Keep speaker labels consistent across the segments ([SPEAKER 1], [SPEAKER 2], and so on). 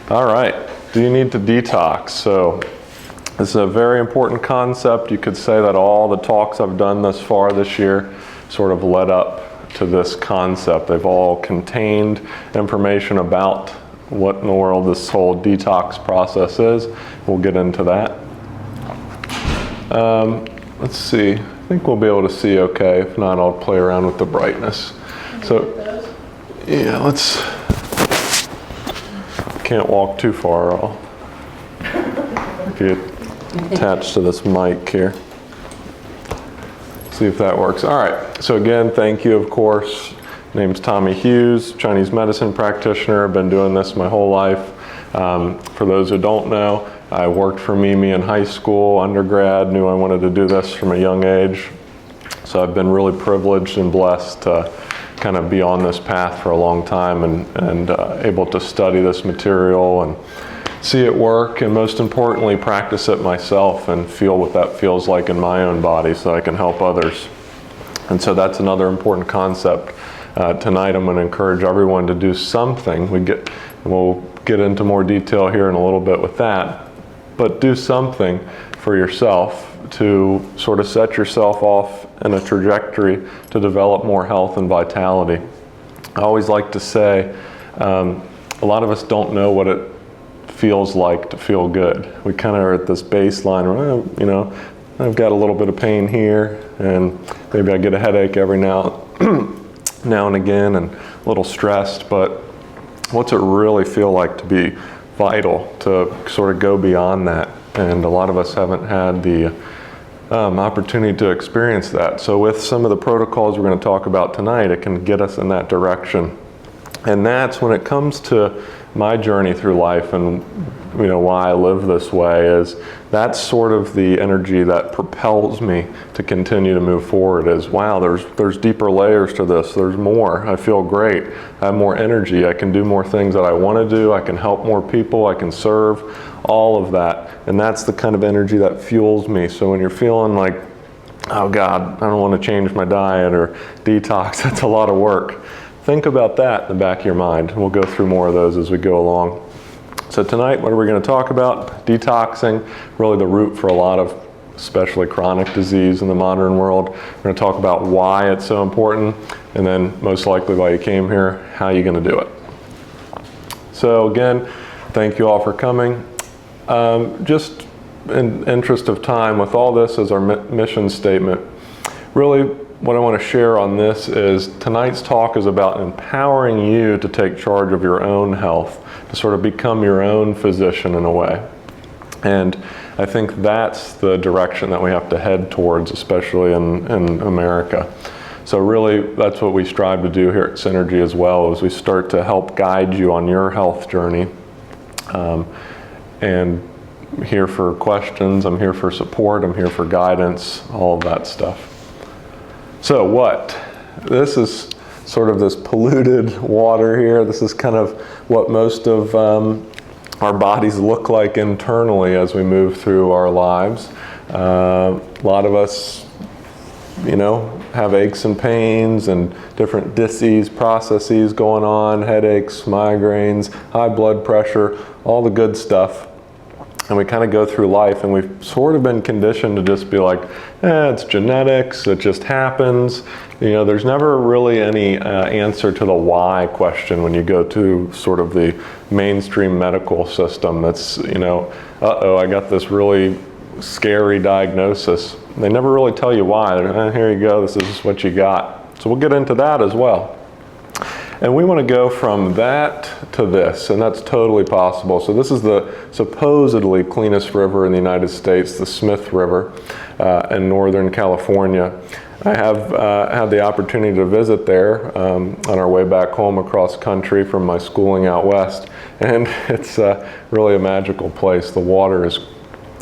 [SPEAKER 1] All right, do you need to detox? So this is a very important concept. You could say that all the talks I've done thus far this year sort of led up to this concept. They've all contained information about what in the world this whole detox process is. We'll get into that. Let's see, I think we'll be able to see okay. If not, I'll play around with the brightness. So, yeah, let's, can't walk too far. I'll get attached to this mic here. See if that works. All right, so again, thank you, of course. Name's Tommy Hughes, Chinese medicine practitioner. I've been doing this my whole life. For those who don't know, I worked for Mimi in high school, undergrad, knew I wanted to do this from a young age. So I've been really privileged and blessed to kind of be on this path for a long time and able to study this material and see it work, and most importantly, practice it myself and feel what that feels like in my own body so I can help others. And so that's another important concept. Tonight I'm going to encourage everyone to do something. We'll get into more detail here in a little bit with that, but do something for yourself to sort of set yourself off in a trajectory to develop more health and vitality. I always like to say, a lot of us don't know what it feels like to feel good. We kind of are at this baseline where, you know, I've got a little bit of pain here, and maybe I get a headache every now and again, and a little stressed, but what's it really feel like to be vital, to sort of go beyond that? And a lot of us haven't had the opportunity to experience that. So with some of the protocols we're going to talk about tonight, it can get us in that direction. And that's when it comes to my journey through life and why I live this way, is that's sort of the energy that propels me to continue to move forward. Is wow, there's deeper layers to this, there's more, I feel great, I have more energy, I can do more things that I want to do, I can help more people, I can serve, all of that. And that's the kind of energy that fuels me. So when you're feeling like, oh God, I don't want to change my diet or detox, that's a lot of work, think about that in the back of your mind. We'll go through more of those as we go along. So tonight, what are we going to talk about? Detoxing, really the root for a lot of especially chronic disease in the modern world. We're going to talk about why it's so important, and then most likely why you came here, how you're going to do it. So again, thank you all for coming. Just in interest of time, with all this as our mission statement, really what I want to share on this is tonight's talk is about empowering you to take charge of your own health, to sort of become your own physician in a way. And I think that's the direction that we have to head towards, especially in America. So really, that's what we strive to do here at Synergy as well, as we start to help guide you on your health journey. And I'm here for questions, I'm here for support, I'm here for guidance, all of that stuff. So what? This is sort of this polluted water here. This is kind of what most of our bodies look like internally as we move through our lives. A lot of us, have aches and pains and different disease processes going on, headaches, migraines, high blood pressure, all the good stuff. And we kind of go through life and we've sort of been conditioned to just be like, it's genetics, it just happens. There's never really any answer to the why question when you go to sort of the mainstream medical system. That's, I got this really scary diagnosis. They never really tell you why. They're, here you go, this is what you got. So we'll get into that as well. And we want to go from that to this, and that's totally possible. So this is the supposedly cleanest river in the United States, the Smith River in Northern California. I have had the opportunity to visit there on our way back home across country from my schooling out west, and it's really a magical place. The water is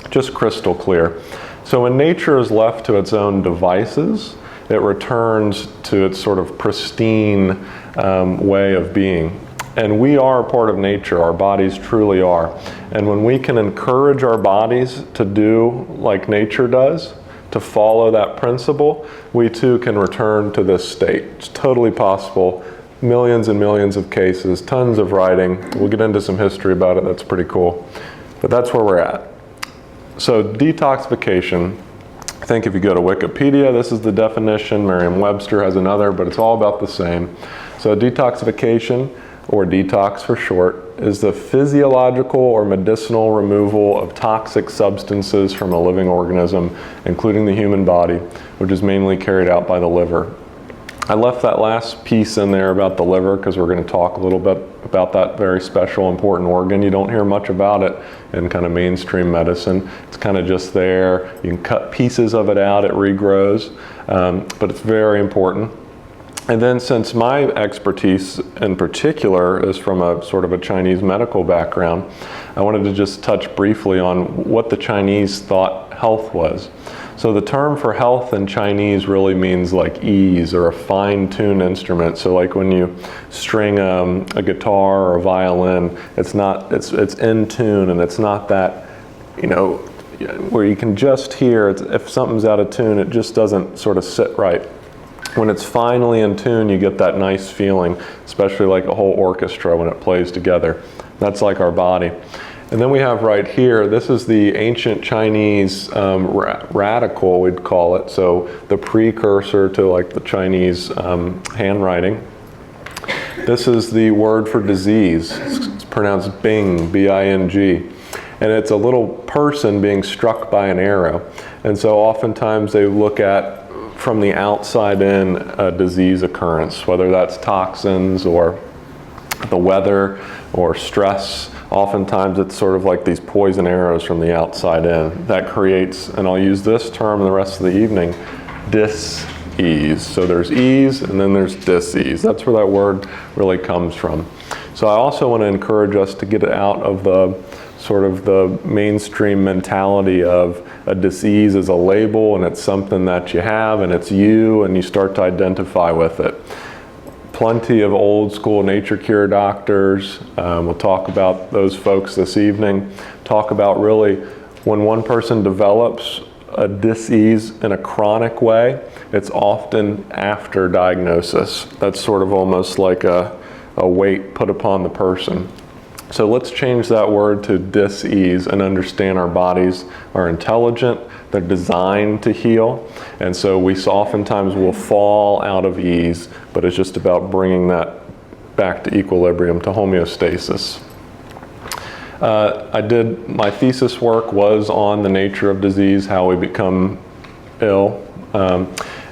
[SPEAKER 1] just crystal clear. So when nature is left to its own devices, it returns to its sort of pristine way of being. And we are a part of nature, our bodies truly are. And when we can encourage our bodies to do like nature does, to follow that principle, we too can return to this state. It's totally possible. millions and millions of cases, tons of writing. We'll get into some history about it, that's pretty cool. But that's where we're at. So detoxification, I think if you go to Wikipedia, this is the definition, Merriam-Webster has another, but it's all about the same. So detoxification, or detox for short, is the physiological or medicinal removal of toxic substances from a living organism, including the human body, which is mainly carried out by the liver. I left that last piece in there about the liver because we're going to talk a little bit about that very special, important organ. You don't hear much about it in kind of mainstream medicine. It's kind of just there. You can cut pieces of it out, it regrows, but it's very important. And then since my expertise in particular is from a sort of a Chinese medical background, I wanted to just touch briefly on what the Chinese thought health was. So the term for health in Chinese really means like ease or a fine-tuned instrument. So like when you string a guitar or a violin, it's in tune, and it's not that, you know, where you can just hear, if something's out of tune, it just doesn't sort of sit right. When it's finally in tune, you get that nice feeling, especially like a whole orchestra when it plays together. That's like our body. And then we have right here, this is the ancient Chinese radical, we'd call it. So the precursor to like the Chinese handwriting. This is the word for disease. It's pronounced Bing, B-I-N-G. And it's a little person being struck by an arrow. And so oftentimes they look at, from the outside in, a disease occurrence, whether that's toxins or the weather or stress. Oftentimes it's sort of like these poison arrows from the outside in. That creates, and I'll use this term the rest of the evening, dis-ease. So there's ease and then there's dis-ease. That's where that word really comes from. So I also want to encourage us to get it out of the sort of the mainstream mentality of a disease as a label and it's something that you have and it's you and you start to identify with it. Plenty of old school nature cure doctors, we'll talk about those folks this evening, talk about really when one person develops a disease in a chronic way, it's often after diagnosis. That's sort of almost like a weight put upon the person. So let's change that word to dis-ease and understand our bodies are intelligent, they're designed to heal, and so we oftentimes will fall out of ease, but it's just about bringing that back to equilibrium, to homeostasis. My thesis work was on the nature of disease, how we become ill.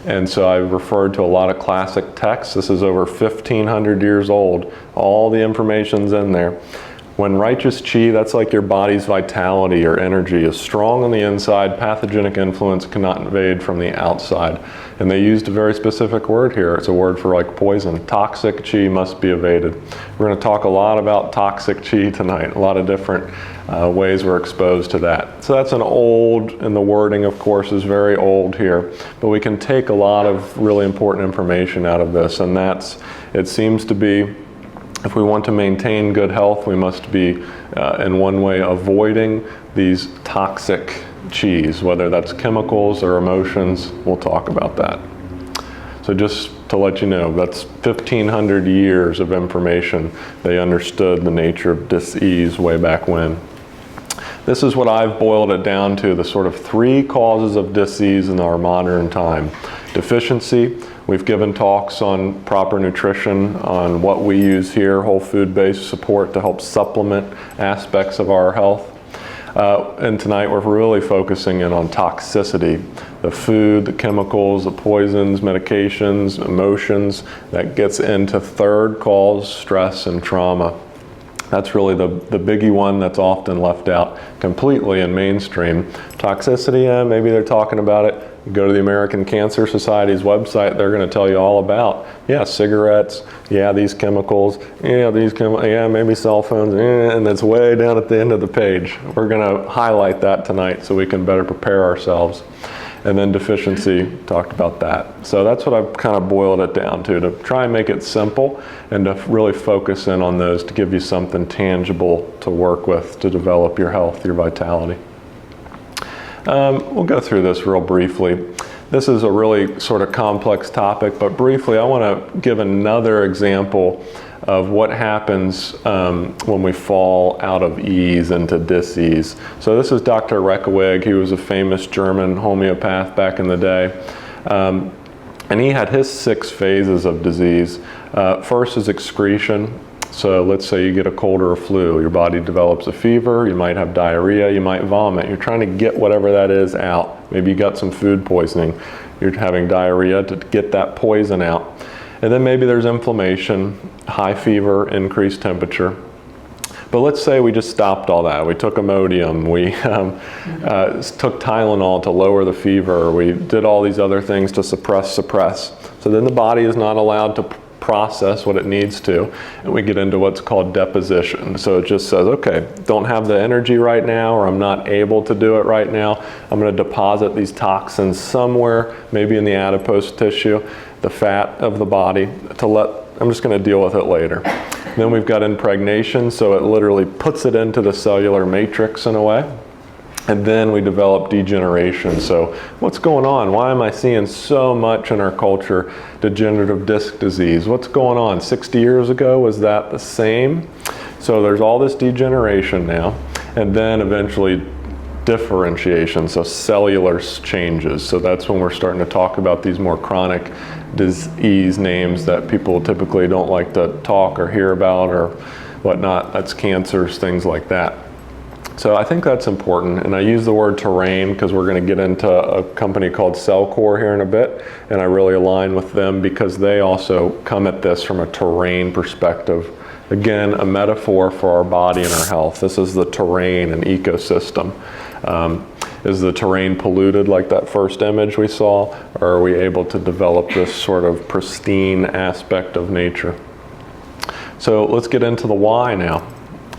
[SPEAKER 1] And so I referred to a lot of classic texts. This is over 1,500 years old. All the information's in there. When righteous chi, that's like your body's vitality or energy, is strong on the inside, pathogenic influence cannot invade from the outside. And they used a very specific word here. It's a word for like poison. Toxic chi must be evaded. We're going to talk a lot about toxic chi tonight, a lot of different ways we're exposed to that. So that's an old, and the wording of course is very old here, but we can take a lot of really important information out of this, and that's, it seems to be, if we want to maintain good health, we must be, in one way, avoiding these toxic chis, whether that's chemicals or emotions. We'll talk about that. So just to let you know, that's 1,500 years of information. They understood the nature of dis-ease way back when. This is what I've boiled it down to, the sort of 3 causes of dis-ease in our modern time. Deficiency. We've given talks on proper nutrition, on what we use here, whole food-based support to help supplement aspects of our health. And tonight we're really focusing in on toxicity, the food, the chemicals, the poisons, medications, emotions. That gets into 3rd cause, stress and trauma. That's really the biggie one that's often left out completely in mainstream. Toxicity, maybe they're talking about it. You go to the American Cancer Society's website, they're going to tell you all about, yeah, cigarettes, yeah, these chemicals, yeah, yeah, maybe cell phones, and it's way down at the end of the page. We're going to highlight that tonight so we can better prepare ourselves. And then deficiency, talked about that. So that's what I've kind of boiled it down to try and make it simple and to really focus in on those to give you something tangible to work with to develop your health, your vitality. We'll go through this real briefly. This is a really sort of complex topic, but briefly I want to give another example of what happens when we fall out of ease into dis-ease. So this is Dr. Reckeweg. He was a famous German homeopath back in the day. And he had his 6 phases of disease. First is excretion. So let's say you get a cold or a flu. Your body develops a fever. You might have diarrhea. You might vomit. You're trying to get whatever that is out. Maybe you got some food poisoning. You're having diarrhea to get that poison out. And then maybe there's inflammation, high fever, increased temperature. But let's say we just stopped all that. We took Imodium, we took Tylenol to lower the fever, we did all these other things to suppress. So then the body is not allowed to process what it needs to, and we get into what's called deposition. So it just says, okay, don't have the energy right now, or I'm not able to do it right now. I'm going to deposit these toxins somewhere, maybe in the adipose tissue, the fat of the body, I'm just going to deal with it later. Then we've got impregnation, so it literally puts it into the cellular matrix in a way. And then we develop degeneration. So what's going on? Why am I seeing so much in our culture degenerative disc disease? What's going on? 60 years ago, was that the same? So there's all this degeneration now. And then eventually differentiation, so cellular changes. So that's when we're starting to talk about these more chronic disease names that people typically don't like to talk or hear about or whatnot. That's cancers, things like that. So I think that's important, and I use the word terrain because we're going to get into a company called Cellcore here in a bit, and I really align with them because they also come at this from a terrain perspective. Again, a metaphor for our body and our health. This is the terrain and ecosystem. Is the terrain polluted like that first image we saw, or are we able to develop this sort of pristine aspect of nature? So let's get into the why now.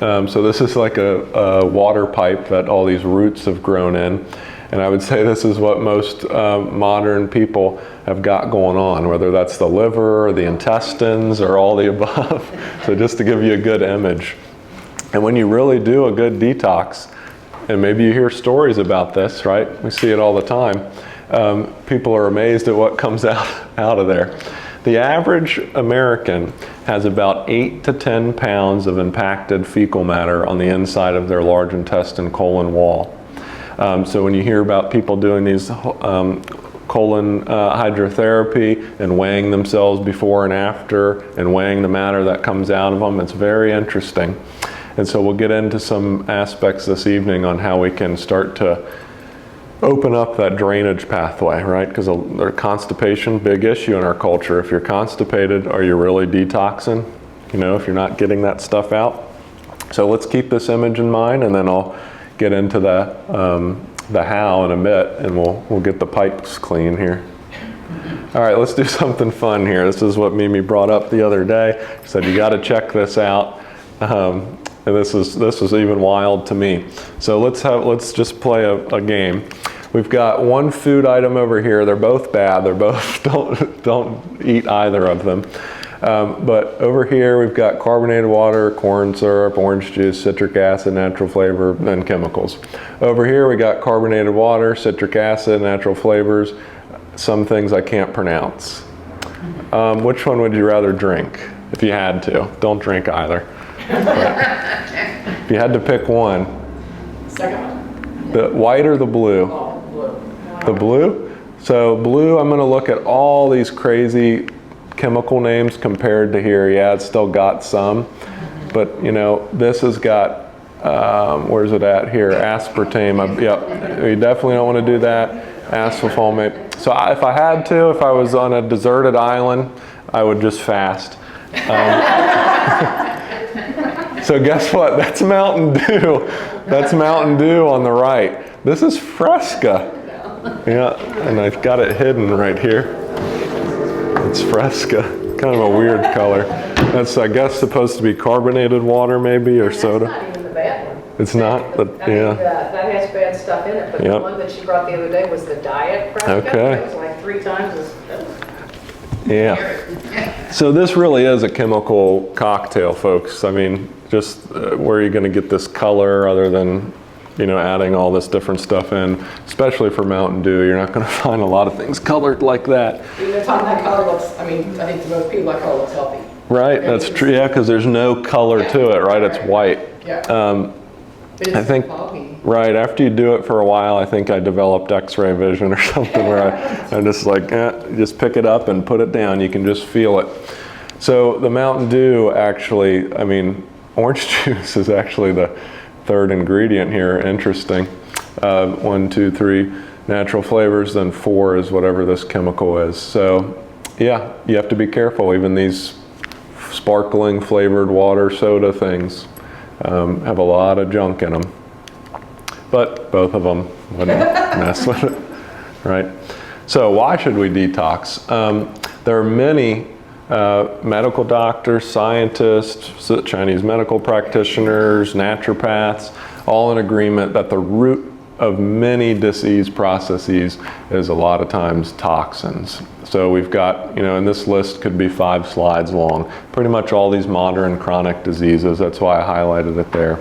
[SPEAKER 1] So this is like a water pipe that all these roots have grown in. And I would say this is what most modern people have got going on, whether that's the liver or the intestines or all the above. So just to give you a good image. And when you really do a good detox, and maybe you hear stories about this, right? We see it all the time. People are amazed at what comes out of there. The average American has about 8 to 10 pounds of impacted fecal matter on the inside of their large intestine colon wall. So when you hear about people doing these colon hydrotherapy and weighing themselves before and after and weighing the matter that comes out of them, it's very interesting. And so we'll get into some aspects this evening on how we can start to open up that drainage pathway, right? Because constipation, big issue in our culture. If you're constipated, are you really detoxing? You know, if you're not getting that stuff out. So let's keep this image in mind, and then I'll get into the how in a bit, and we'll get the pipes clean here. All right, let's do something fun here. This is what Mimi brought up the other day. She said, you got to check this out. And this was even wild to me. So let's just play a game. We've got one food item over here. They're both bad. They're both don't eat either of them. But over here we've got carbonated water, corn syrup, orange juice, citric acid, natural flavor, and chemicals. Over here we got carbonated water, citric acid, natural flavors, some things I can't pronounce. Which one would you rather drink if you had to? Don't drink either. If you had to pick one.
[SPEAKER 2] Second one.
[SPEAKER 1] The white or the blue?
[SPEAKER 2] Oh, blue.
[SPEAKER 1] The blue? So blue, I'm going to look at all these crazy chemical names compared to here. Yeah, it's still got some. But, you know, this has got, where's it at here? Aspartame. Yep, you definitely don't want to do that. Aspartame. So if I had to, if I was on a deserted island, I would just fast. So guess what? That's Mountain Dew. That's Mountain Dew on the right. This is Fresca. Yeah, and I've got it hidden right here. It's Fresca. Kind of a weird color. That's, I guess, supposed to be carbonated water maybe, or soda.
[SPEAKER 2] That's not even the bad one.
[SPEAKER 1] It's not? But,
[SPEAKER 2] I mean,
[SPEAKER 1] yeah.
[SPEAKER 2] that has bad stuff in it, but the one that she brought the other day was the diet Fresca.
[SPEAKER 1] Okay.
[SPEAKER 2] It was like 3 times as...
[SPEAKER 1] Yeah. So this really is a chemical cocktail, folks. I mean, just where are you going to get this color other than adding all this different stuff in, especially for Mountain Dew. You're not going to find a lot of things colored like that.
[SPEAKER 2] Even the time that color looks, I think to most people that color looks healthy.
[SPEAKER 1] Right, that's true, yeah, because there's no color to it, right? It's white.
[SPEAKER 2] Yeah.
[SPEAKER 1] I think, right, after you do it for a while, I think I developed X-ray vision or something where I'm just like, just pick it up and put it down. You can just feel it. So the Mountain Dew actually, orange juice is actually the third ingredient here. Interesting. 1, 2, 3 natural flavors, then 4 is whatever this chemical is. So yeah, you have to be careful. Even these sparkling flavored water soda things have a lot of junk in them, but both of them wouldn't mess with it, right? So why should we detox? There are many medical doctors, scientists, Chinese medical practitioners, naturopaths, all in agreement that the root of many disease processes is a lot of times toxins. So we've got, and this list could be 5 slides long, pretty much all these modern chronic diseases. That's why I highlighted it there.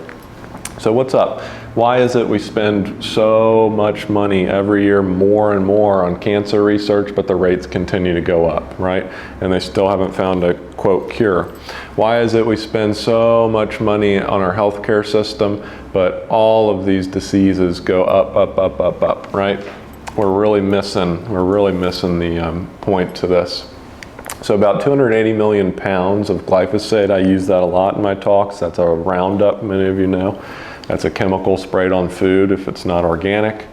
[SPEAKER 1] So what's up? Why is it we spend so much money every year, more and more, on cancer research, but the rates continue to go up, right? And they still haven't found a, quote, cure. Why is it we spend so much money on our healthcare system, but all of these diseases go up, up, up, up, up, right? We're really missing the point to this. So about 280 million pounds of glyphosate, I use that a lot in my talks. That's a Roundup, many of you know. That's a chemical sprayed on food if it's not organic.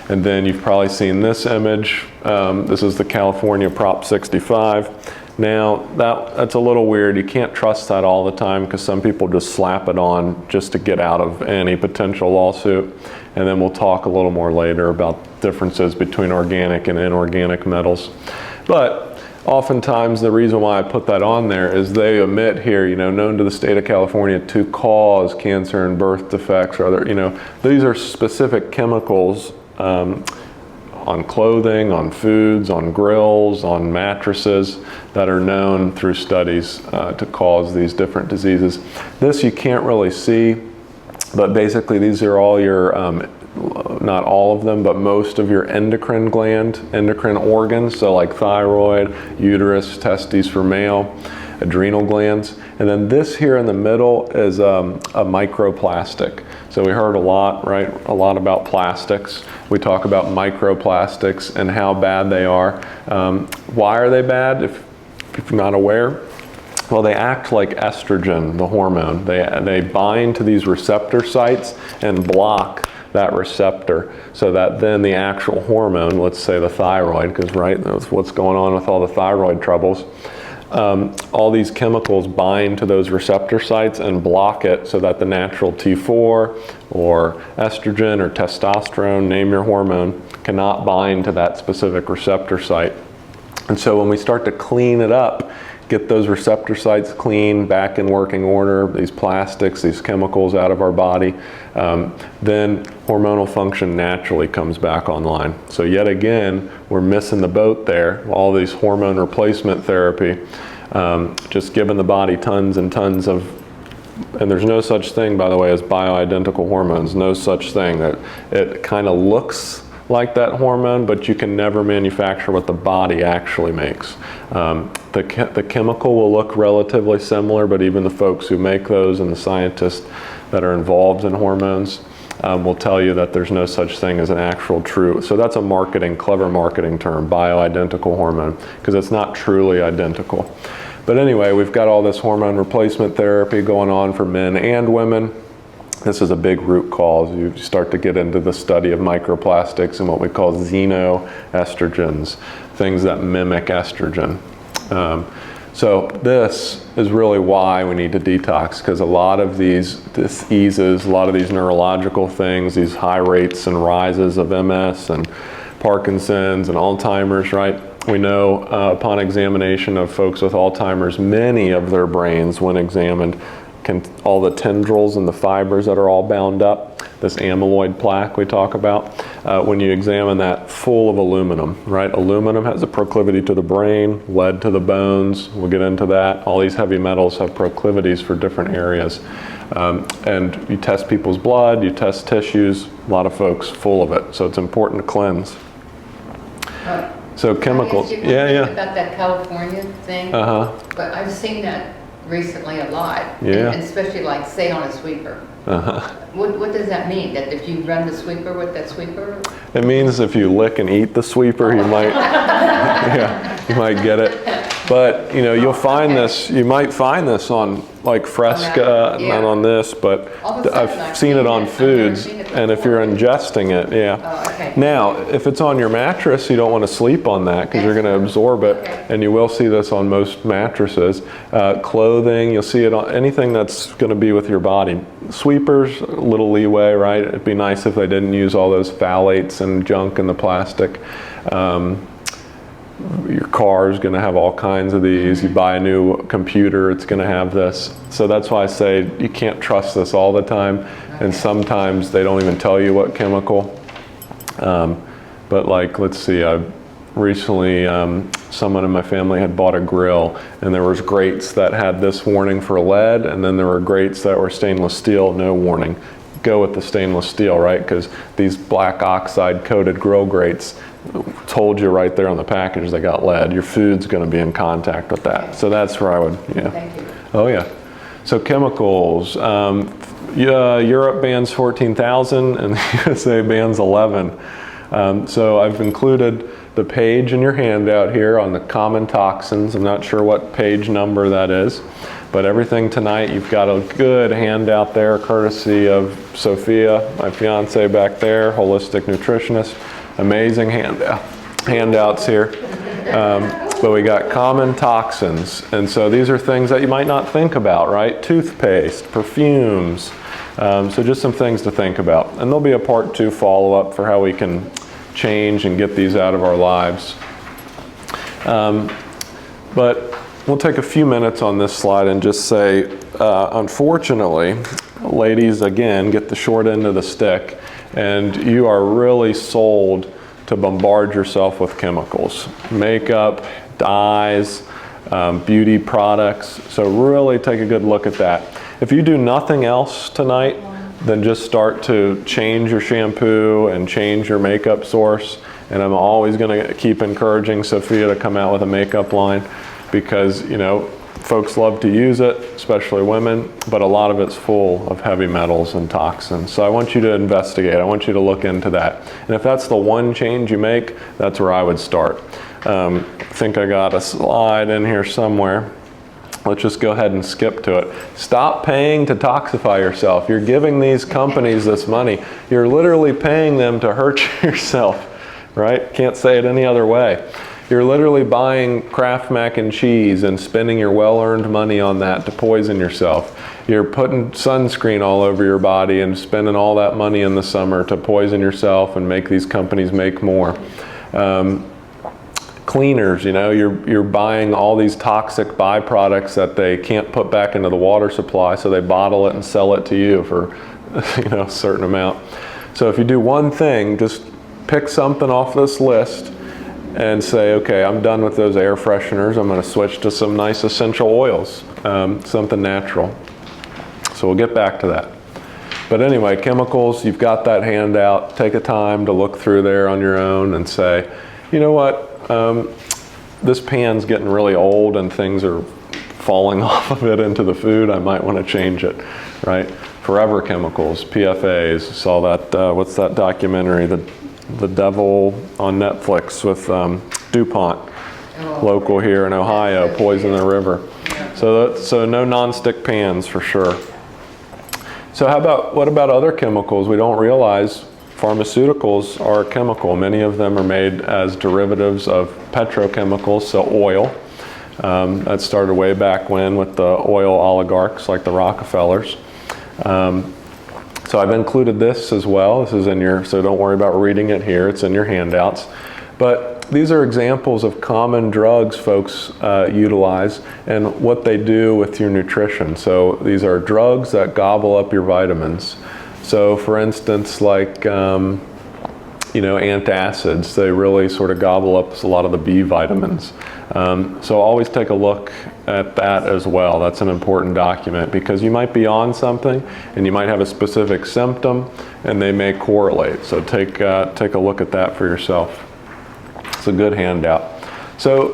[SPEAKER 1] And then you've probably seen this image. This is the California Prop 65. Now, that's a little weird. You can't trust that all the time because some people just slap it on just to get out of any potential lawsuit. And then we'll talk a little more later about differences between organic and inorganic metals. But oftentimes the reason why I put that on there is they omit here, known to the state of California to cause cancer and birth defects or other, these are specific chemicals on clothing, on foods, on grills, on mattresses that are known through studies to cause these different diseases. This you can't really see, but basically these are all your, not all of them, but most of your endocrine organs, so like thyroid, uterus, testes for male, adrenal glands. And then this here in the middle is a microplastic. So we heard a lot about plastics. We talk about microplastics and how bad they are. Why are they bad, if you're not aware? Well, they act like estrogen, the hormone. They bind to these receptor sites and block that receptor so that then the actual hormone, let's say the thyroid, because that's what's going on with all the thyroid troubles, all these chemicals bind to those receptor sites and block it so that the natural T4 or estrogen or testosterone, name your hormone, cannot bind to that specific receptor site. And so when we start to clean it up, get those receptor sites clean, back in working order, these plastics, these chemicals out of our body, then hormonal function naturally comes back online. So yet again, we're missing the boat there. All these hormone replacement therapy, just giving the body tons and tons of, and there's no such thing, by the way, as bioidentical hormones, no such thing. That it kind of looks like that hormone, but you can never manufacture what the body actually makes. The chemical will look relatively similar, but even the folks who make those and the scientists that are involved in hormones will tell you that there's no such thing as an actual true. So that's a clever marketing term, bioidentical hormone, because it's not truly identical. But anyway, we've got all this hormone replacement therapy going on for men and women. This is a big root cause. You start to get into the study of microplastics and what we call xenoestrogens, things that mimic estrogen. So this is really why we need to detox, because a lot of these diseases, a lot of these neurological things, these high rates and rises of MS and Parkinson's and Alzheimer's, right? We know upon examination of folks with Alzheimer's, many of their brains, when examined, all the tendrils and the fibers that are all bound up, this amyloid plaque we talk about. When you examine that, full of aluminum, right? Aluminum has a proclivity to the brain, lead to the bones. We'll get into that. All these heavy metals have proclivities for different areas. And you test people's blood, you test tissues, a lot of folks full of it. So it's important to cleanse. So chemicals, yeah.
[SPEAKER 3] About that California thing. But I've seen that recently a lot.
[SPEAKER 1] Yeah.
[SPEAKER 3] And especially like, say, on a sweeper. What does that mean? That if you run the sweeper with that sweeper?
[SPEAKER 1] It means if you lick and eat the sweeper, you might, you might get it. But you'll find this. You might find this on like Fresca, not on this, but I've seen it on foods. And if you're ingesting it, Now, if it's on your mattress, you don't want to sleep on that because you're going to absorb it, and you will see this on most mattresses. Clothing, you'll see it on anything that's going to be with your body. Sweepers, a little leeway, right? It'd be nice if they didn't use all those phthalates and junk in the plastic. Your car is going to have all kinds of these. You buy a new computer, it's going to have this. So that's why I say you can't trust this all the time. And sometimes they don't even tell you what chemical. But like, let's see, I recently, someone in my family had bought a grill, and there was grates that had this warning for lead, and then there were grates that were stainless steel, no warning. Go with the stainless steel, right? Because these black oxide coated grill grates told you right there on the package they got lead. Your food's going to be in contact with that. So that's where I would,
[SPEAKER 3] Thank you.
[SPEAKER 1] Oh yeah. So chemicals, Europe bans 14,000 and the USA bans 11. So I've included the page in your handout here on the common toxins. I'm not sure what page number that is, but everything tonight, you've got a good handout there, courtesy of Sophia, my fiance back there, holistic nutritionist. Amazing handouts here. But we got common toxins. And so these are things that you might not think about, right? Toothpaste, perfumes. So just some things to think about. And there'll be a part 2 follow-up for how we can change and get these out of our lives. But we'll take a few minutes on this slide and just say, unfortunately, ladies, again, get the short end of the stick. And you are really sold to bombard yourself with chemicals, makeup, dyes, beauty products. So really take a good look at that. If you do nothing else tonight, then just start to change your shampoo and change your makeup source. And I'm always going to keep encouraging Sophia to come out with a makeup line because, folks love to use it, especially women, but a lot of it's full of heavy metals and toxins. So I want you to investigate. I want you to look into that. And if that's the one change you make, that's where I would start. I think I got a slide in here somewhere. Let's just go ahead and skip to it. Stop paying to toxify yourself. You're giving these companies this money. You're literally paying them to hurt yourself, right? Can't say it any other way. You're literally buying Kraft mac and cheese and spending your well-earned money on that to poison yourself. You're putting sunscreen all over your body and spending all that money in the summer to poison yourself and make these companies make more. Cleaners, you're buying all these toxic byproducts that they can't put back into the water supply, so they bottle it and sell it to you for a certain amount. So if you do one thing, just pick something off this list and say, okay, I'm done with those air fresheners. I'm going to switch to some nice essential oils, something natural. So we'll get back to that. But anyway, chemicals, you've got that handout. Take a time to look through there on your own and say, you know what, this pan's getting really old and things are falling off of it into the food. I might want to change it, right? Forever chemicals, PFAs. Saw that, what's that documentary, The Devil on Netflix with DuPont, local here in Ohio, poison the river. So no nonstick pans for sure. So what about other chemicals? We don't realize pharmaceuticals are a chemical. Many of them are made as derivatives of petrochemicals, so oil. That started way back when with the oil oligarchs like the Rockefellers. So I've included this as well. This is in so don't worry about reading it here. It's in your handouts. But these are examples of common drugs folks utilize and what they do with your nutrition. So these are drugs that gobble up your vitamins. So for instance, like antacids, they really sort of gobble up a lot of the B vitamins. So always take a look at that as well. That's an important document because you might be on something and you might have a specific symptom and they may correlate. So take a look at that for yourself. It's a good handout. So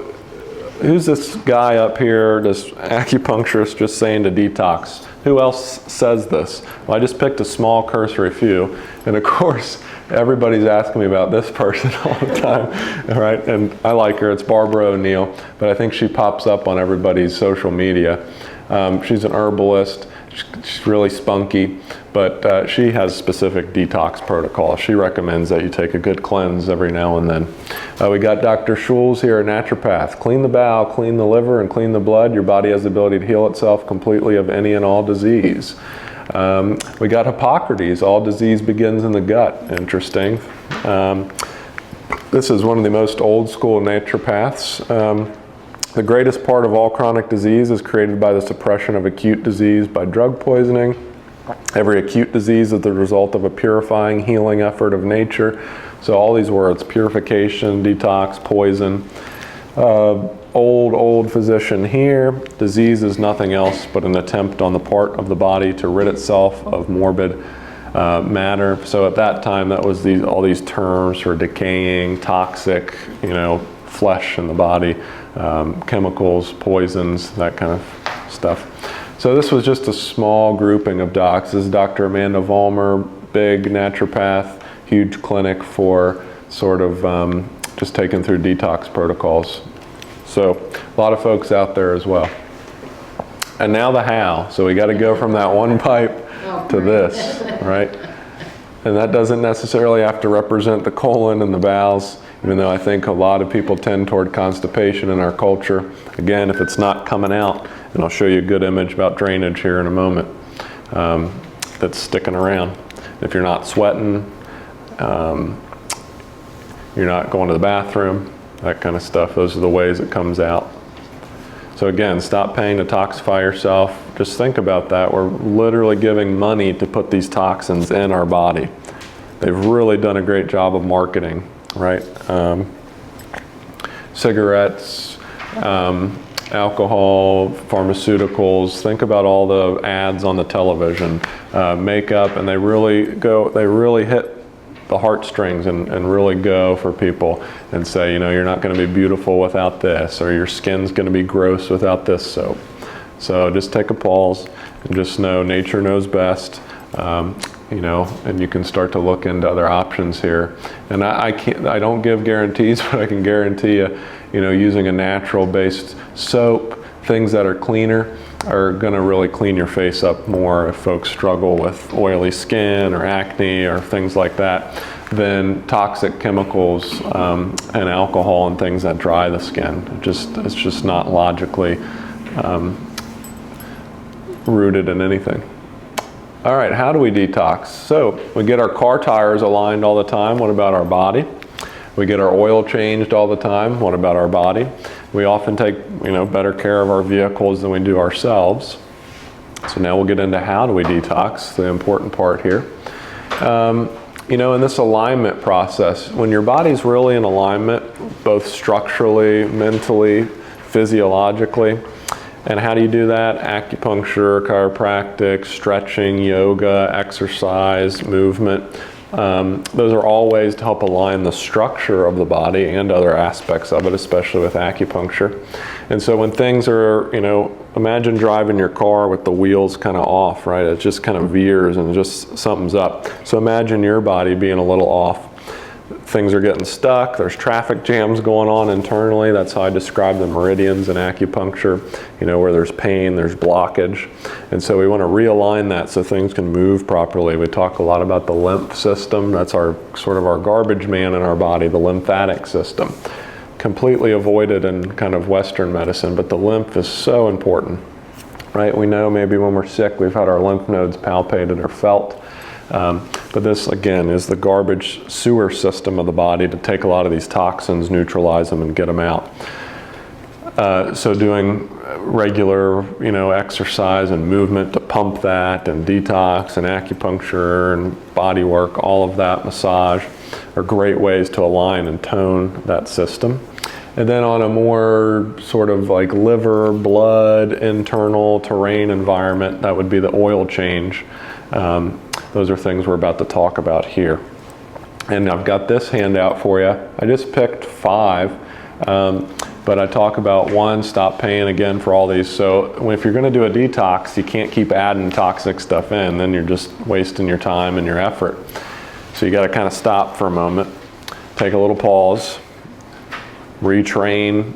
[SPEAKER 1] who's this guy up here, this acupuncturist, just saying to detox? Who else says this? Well, I just picked a small cursory few, and of course, everybody's asking me about this person all the time, right? And I like her, it's Barbara O'Neill, but I think she pops up on everybody's social media. She's an herbalist, she's really spunky, but she has specific detox protocols. She recommends that you take a good cleanse every now and then. We got Dr. Schulz here, a naturopath. Clean the bowel, clean the liver, and clean the blood. Your body has the ability to heal itself completely of any and all disease. We got Hippocrates, all disease begins in the gut. Interesting. This is one of the most old school naturopaths. The greatest part of all chronic disease is created by the suppression of acute disease by drug poisoning. Every acute disease is the result of a purifying, healing effort of nature. So all these words, purification, detox, poison. Old physician here. Disease is nothing else but an attempt on the part of the body to rid itself of morbid matter. So at that time, that was all these terms for decaying, toxic, flesh in the body, chemicals, poisons, that kind of stuff. So this was just a small grouping of docs. This is Dr. Amanda Vollmer, big naturopath, huge clinic for sort of just taking through detox protocols. So a lot of folks out there as well. And now the how. So we got to go from that one pipe to this, right? And that doesn't necessarily have to represent the colon and the bowels, even though I think a lot of people tend toward constipation in our culture. Again, if it's not coming out, and I'll show you a good image about drainage here in a moment, that's sticking around. If you're not sweating, you're not going to the bathroom, that kind of stuff, those are the ways it comes out. So again, stop paying to toxify yourself. Just think about that. We're literally giving money to put these toxins in our body. They've really done a great job of marketing, right? Cigarettes, alcohol, pharmaceuticals. Think about all the ads on the television, makeup, and they really hit the heartstrings and really go for people and say, you're not going to be beautiful without this, or your skin's going to be gross without this soap. So just take a pause and just know nature knows best, and you can start to look into other options here. And I don't give guarantees, but I can guarantee you, using a natural based soap, things that are cleaner are going to really clean your face up more if folks struggle with oily skin or acne or things like that than toxic chemicals and alcohol and things that dry the skin. It's just not logically rooted in anything. All right, how do we detox? So we get our car tires aligned all the time. What about our body? We get our oil changed all the time. What about our body? We often take better care of our vehicles than we do ourselves. So now we'll get into how do we detox, the important part here. In this alignment process, when your body's really in alignment, both structurally, mentally, physiologically, and how do you do that? Acupuncture, chiropractic, stretching, yoga, exercise, movement. Those are all ways to help align the structure of the body and other aspects of it, especially with acupuncture. And so when things are, imagine driving your car with the wheels kind of off, right? It just kind of veers and just something's up. So imagine your body being a little off. Things are getting stuck, there's traffic jams going on internally. That's how I describe the meridians in acupuncture, where there's pain, there's blockage. And so we want to realign that so things can move properly. We talk a lot about the lymph system. That's our sort of our garbage man in our body, the lymphatic system. Completely avoided in kind of Western medicine, but the lymph is so important, right? We know maybe when we're sick, we've had our lymph nodes palpated or felt. But this, again, is the garbage sewer system of the body to take a lot of these toxins, neutralize them, and get them out. So doing regular, exercise and movement to pump that, and detox and acupuncture and body work, all of that, massage, are great ways to align and tone that system. And then on a more sort of like liver, blood, internal terrain environment, that would be the oil change. Those are things we're about to talk about here. And I've got this handout for you. I just picked 5, but I talk about 1, stop paying again for all these. So if you're gonna do a detox, you can't keep adding toxic stuff in, then you're just wasting your time and your effort. So you gotta kind of stop for a moment, take a little pause, retrain,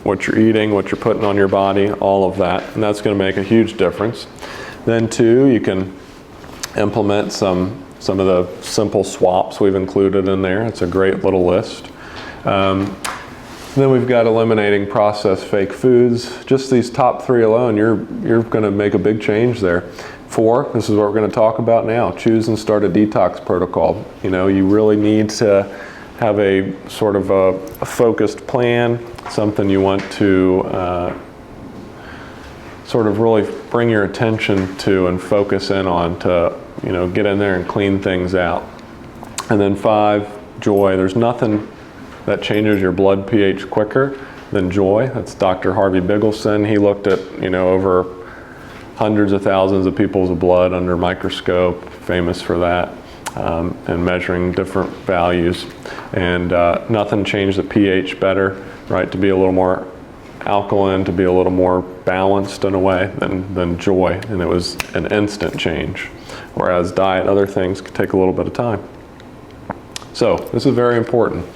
[SPEAKER 1] what you're eating, what you're putting on your body, all of that, and that's gonna make a huge difference. Then 2, you can implement some of the simple swaps we've included in there. It's a great little list. Then we've got eliminating processed fake foods. Just these top 3 alone, you're gonna make a big change there. 4, this is what we're gonna talk about now. Choose and start a detox protocol. You really need to have a sort of a focused plan, something you want to sort of really bring your attention to and focus in on to, get in there and clean things out. And then 5, joy. There's nothing that changes your blood pH quicker than joy. That's Dr. Harvey Bigelsen. He looked at, over hundreds of thousands of people's blood under a microscope, famous for that, and measuring different values. And nothing changed the pH better, right, to be a little more alkaline, to be a little more balanced in a way than joy. And it was an instant change. Whereas diet and other things could take a little bit of time. So this is very important.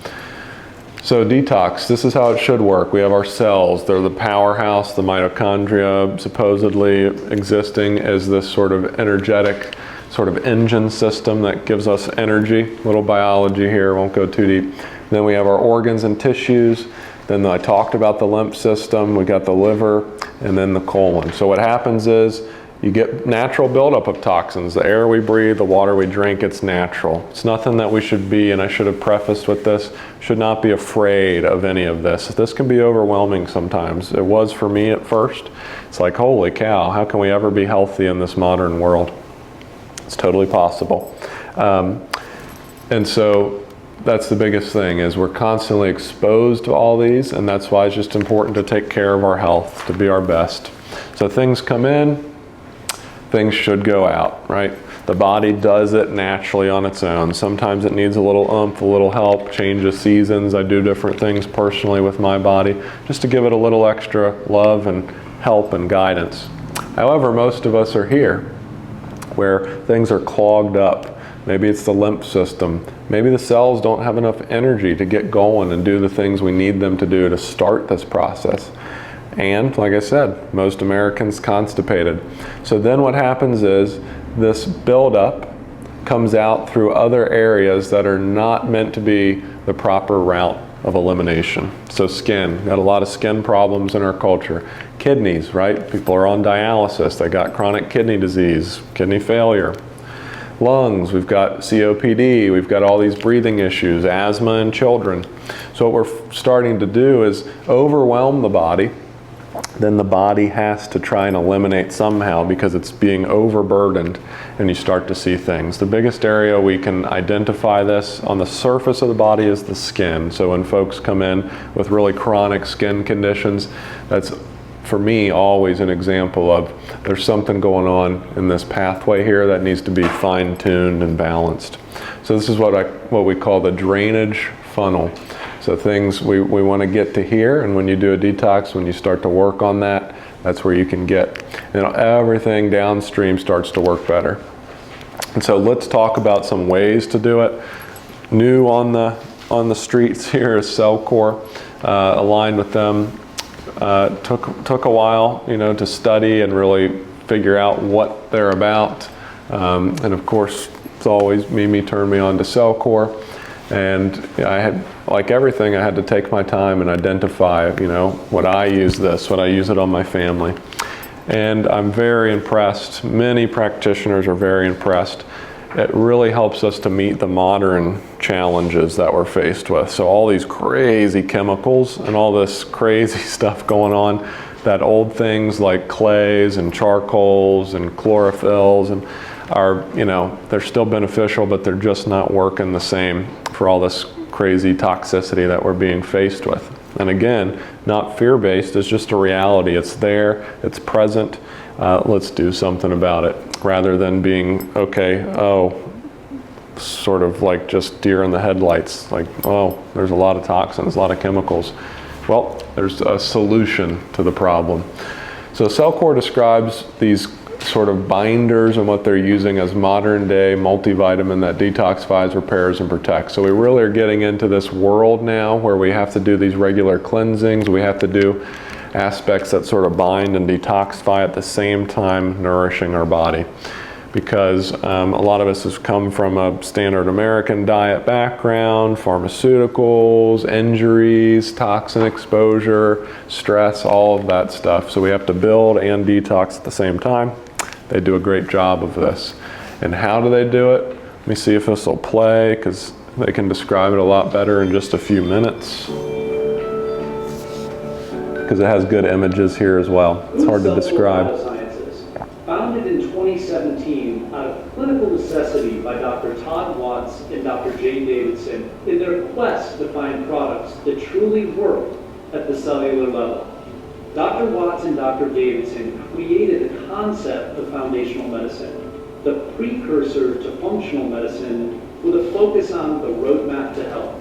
[SPEAKER 1] So detox, this is how it should work. We have our cells. They're the powerhouse, the mitochondria supposedly existing as this sort of energetic sort of engine system that gives us energy. Little biology here, won't go too deep. Then we have our organs and tissues. Then I talked about the lymph system. We got the liver, and then the colon. So what happens is you get natural buildup of toxins. The air we breathe, the water we drink, it's natural. It's nothing that we should be, and I should have prefaced with this, should not be afraid of any of this. This can be overwhelming sometimes. It was for me at first. It's like, holy cow, how can we ever be healthy in this modern world? It's totally possible. And so that's the biggest thing, is we're constantly exposed to all these, and that's why it's just important to take care of our health, to be our best. So things come in, things should go out, right? The body does it naturally on its own. Sometimes it needs a little oomph, a little help, change of seasons. I do different things personally with my body just to give it a little extra love and help and guidance. However, most of us are here where things are clogged up. Maybe it's the lymph system. Maybe the cells don't have enough energy to get going and do the things we need them to do to start this process. And like I said, most Americans constipated. So then what happens is this buildup comes out through other areas that are not meant to be the proper route of elimination. So skin, got a lot of skin problems in our culture. Kidneys, right? People are on dialysis. They got chronic kidney disease, kidney failure. Lungs, we've got COPD, we've got all these breathing issues, asthma in children. So what we're starting to do is overwhelm the body. Then the body has to try and eliminate somehow because it's being overburdened, and you start to see things. The biggest area we can identify this on the surface of the body is the skin. So when folks come in with really chronic skin conditions, that's, for me, always an example of there's something going on in this pathway here that needs to be fine-tuned and balanced. So this is what we call the drainage funnel. So things we want to get to here, and when you do a detox, when you start to work on that, that's where you can get, everything downstream starts to work better. And so let's talk about some ways to do it. New on the streets here is Cellcore. Aligned with them. Took a while, to study and really figure out what they're about. And of course, it's always Mimi turned me on to Cellcore. And I had, like everything, I had to take my time and identify, would I use this? Would I use it on my family? And I'm very impressed. Many practitioners are very impressed. it really helps us to meet the modern challenges that we're faced with. So all these crazy chemicals and all this crazy stuff going on, that old things like clays and charcoals and chlorophylls and are, they're still beneficial, but they're just not working the same for all this crazy toxicity that we're being faced with. And again, not fear-based, it's just a reality. It's there, it's present. Let's do something about it, rather than being, sort of like just deer in the headlights, like, oh, there's a lot of toxins, a lot of chemicals. Well, there's a solution to the problem. So Cellcore describes these sort of binders and what they're using as modern day multivitamin that detoxifies, repairs, and protects. So we really are getting into this world now where we have to do these regular cleansings. We have to do aspects that sort of bind and detoxify at the same time nourishing our body. Because a lot of us have come from a standard American diet background, pharmaceuticals, injuries, toxin exposure, stress, all of that stuff. So we have to build and detox at the same time. They do a great job of this. And how do they do it? Let me see if this will play, because they can describe it a lot better in just a few minutes. Because it has good images here as well. It's hard to describe.
[SPEAKER 4] Founded in 2017 out of clinical necessity by Dr. Todd Watts and Dr. Jay Davidson in their quest to find products that truly work at the cellular level. Dr. Watts and Dr. Davidson created the concept of foundational medicine, the precursor to functional medicine, with a focus on the roadmap to health,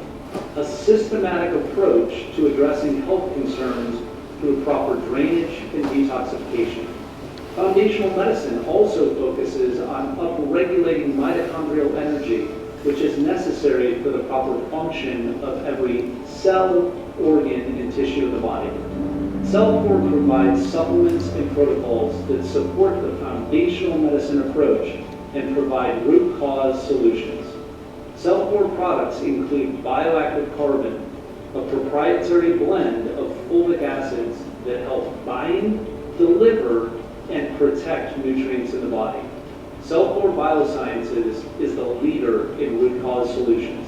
[SPEAKER 4] a systematic approach to addressing health concerns through proper drainage and detoxification. Foundational medicine also focuses on upregulating mitochondrial energy, which is necessary for the proper function of every cell, organ, and tissue of the body. Cellcore provides supplements and protocols that support the foundational medicine approach and provide root cause solutions. Cellcore products include bioactive carbon, a proprietary blend of fulvic acids that help bind, deliver, and protect nutrients in the body. Cellcore Biosciences is the leader in root cause solutions.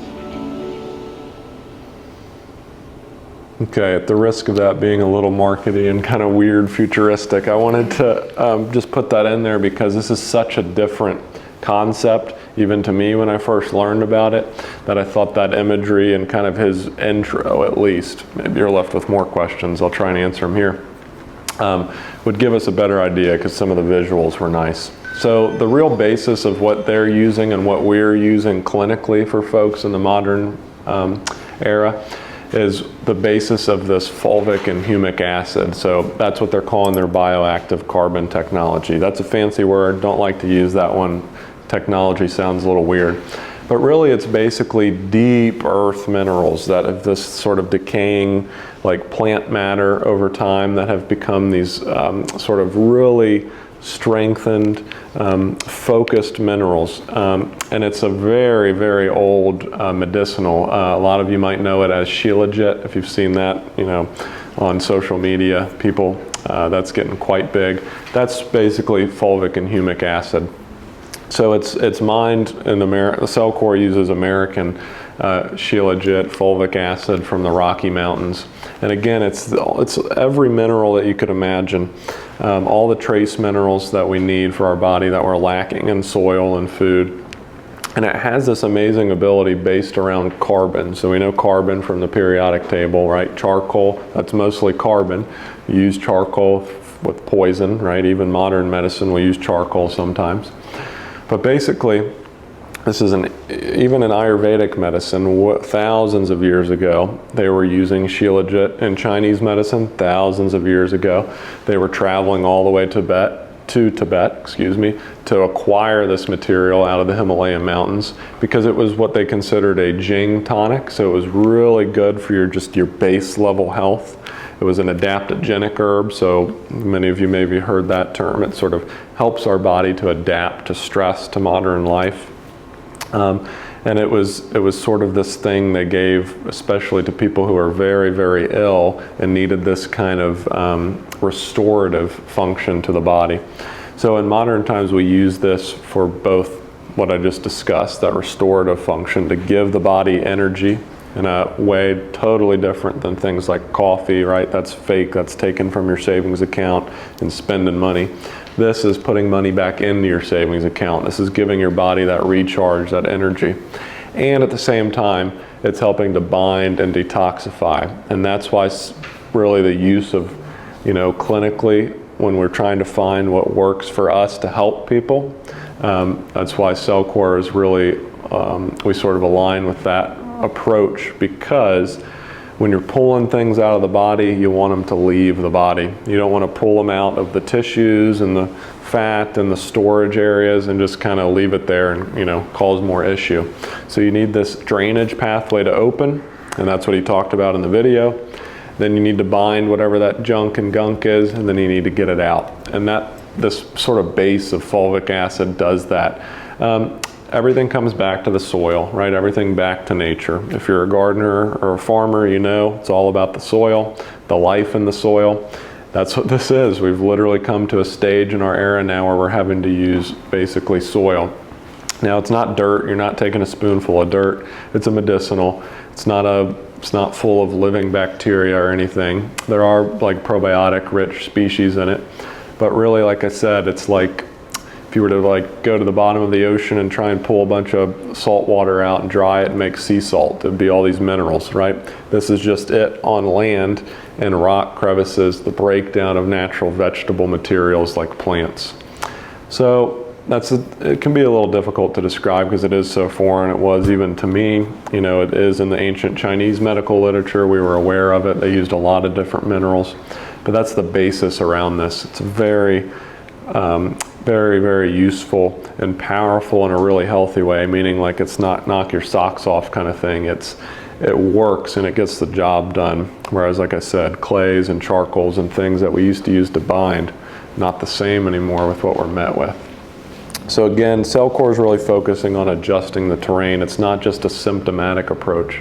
[SPEAKER 1] Okay, at the risk of that being a little markety and kind of weird, futuristic, I wanted to just put that in there because this is such a different concept, even to me when I first learned about it, that I thought that imagery and kind of his intro, at least, maybe you're left with more questions, I'll try and answer them here, would give us a better idea because some of the visuals were nice. So the real basis of what they're using and what we're using clinically for folks in the modern era is the basis of this fulvic and humic acid. So that's what they're calling their bioactive carbon technology. That's a fancy word, don't like to use that one. Technology sounds a little weird. But really it's basically deep earth minerals that have this sort of decaying like plant matter over time that have become these sort of really strengthened, focused minerals. And it's a very, very old medicinal. A lot of you might know it as Shilajit, if you've seen that, on social media, people, that's getting quite big. That's basically fulvic and humic acid. So it's mined in America. Cellcore uses American Shilajit, fulvic acid from the Rocky Mountains. And again, it's every mineral that you could imagine. All the trace minerals that we need for our body that we're lacking in soil and food. And it has this amazing ability based around carbon. So we know carbon from the periodic table, right? Charcoal, that's mostly carbon. You use charcoal with poison, right? Even modern medicine, we use charcoal sometimes. But basically, this is even in Ayurvedic medicine, thousands of years ago, they were using Shilajit in Chinese medicine, thousands of years ago. They were traveling all the way to Tibet, to acquire this material out of the Himalayan mountains because it was what they considered a Jing tonic. So it was really good for your base level health. It was an adaptogenic herb, so many of you maybe heard that term. It sort of helps our body to adapt to stress, to modern life. And it was sort of this thing they gave, especially to people who are very, very ill and needed this kind of restorative function to the body. So in modern times, we use this for both what I just discussed, that restorative function to give the body energy in a way totally different than things like coffee, right? That's fake, that's taken from your savings account and spending money. This is putting money back into your savings account. This is giving your body that recharge, that energy. And at the same time, it's helping to bind and detoxify. And that's why really the use of, clinically, when we're trying to find what works for us to help people, that's why CellCore is really, we sort of align with that approach, because when you're pulling things out of the body, you want them to leave the body. You don't want to pull them out of the tissues and the fat and the storage areas and just kind of leave it there and cause more issue. So you need this drainage pathway to open, and that's what he talked about in the video. Then you need to bind whatever that junk and gunk is, and then you need to get it out. And this sort of base of fulvic acid does that. Everything comes back to the soil, right? Everything back to nature. If you're a gardener or a farmer, it's all about the soil, the life in the soil. That's what this is. We've literally come to a stage in our era now where we're having to use basically soil. Now, it's not dirt. You're not taking a spoonful of dirt. It's a medicinal. It's not full of living bacteria or anything. There are like probiotic rich species in it. But really, like I said, it's like if you were to go to the bottom of the ocean and try and pull a bunch of salt water out and dry it and make sea salt, it'd be all these minerals, right? This is just it on land and rock crevices, the breakdown of natural vegetable materials like plants. So it can be a little difficult to describe because it is so foreign. It was even to me, it is in the ancient Chinese medical literature. We were aware of it. They used a lot of different minerals, but that's the basis around this. It's very, very useful and powerful in a really healthy way, meaning like it's not knock your socks off kind of thing. It works and it gets the job done. Whereas, like I said, clays and charcoals and things that we used to use to bind, not the same anymore with what we're met with. So again, CellCore is really focusing on adjusting the terrain. It's not just a symptomatic approach.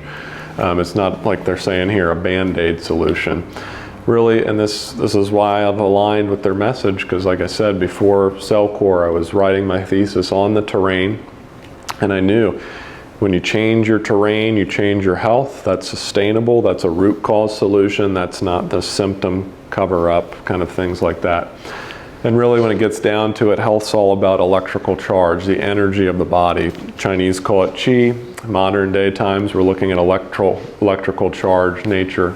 [SPEAKER 1] It's not like they're saying here, a Band-Aid solution. Really, and this is why I've aligned with their message, because like I said, before CellCore, I was writing my thesis on the terrain, and I knew when you change your terrain, you change your health. That's sustainable. That's a root cause solution. That's not the symptom cover-up, kind of things like that. And really, when it gets down to it, health's all about electrical charge, the energy of the body. Chinese call it qi. Modern day times, we're looking at electrical charge nature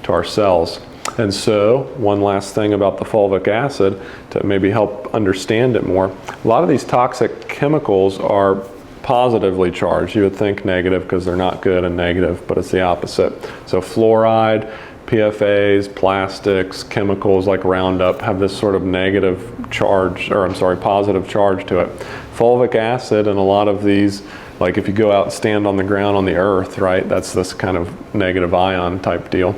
[SPEAKER 1] to our cells. And so, one last thing about the fulvic acid to maybe help understand it more. A lot of these toxic chemicals are positively charged. You would think negative because they're not good and negative, but it's the opposite. So fluoride, PFAs, plastics, chemicals like Roundup have this sort of positive charge to it. Fulvic acid and a lot of these, like if you go out and stand on the ground on the earth, right, that's this kind of negative ion type deal.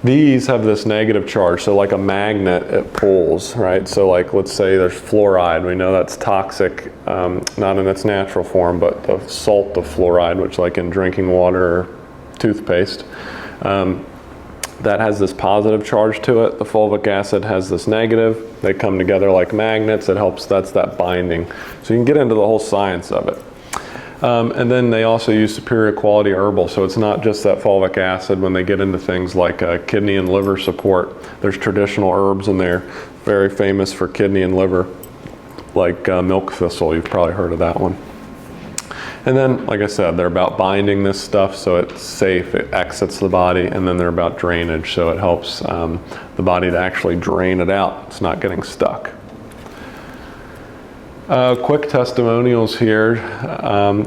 [SPEAKER 1] These have this negative charge, so like a magnet, it pulls, right? So like, let's say there's fluoride. We know that's toxic, not in its natural form, but the salt of fluoride, which like in drinking water or toothpaste, that has this positive charge to it. The fulvic acid has this negative. They come together like magnets. It helps, that's that binding. So you can get into the whole science of it. And then they also use superior quality herbal. So it's not just that fulvic acid. When they get into things like kidney and liver support, there's traditional herbs in there, very famous for kidney and liver, like milk thistle. You've probably heard of that one. And then, like I said, they're about binding this stuff so it's safe, it exits the body, and then they're about drainage, so it helps the body to actually drain it out. It's not getting stuck. Quick testimonials here.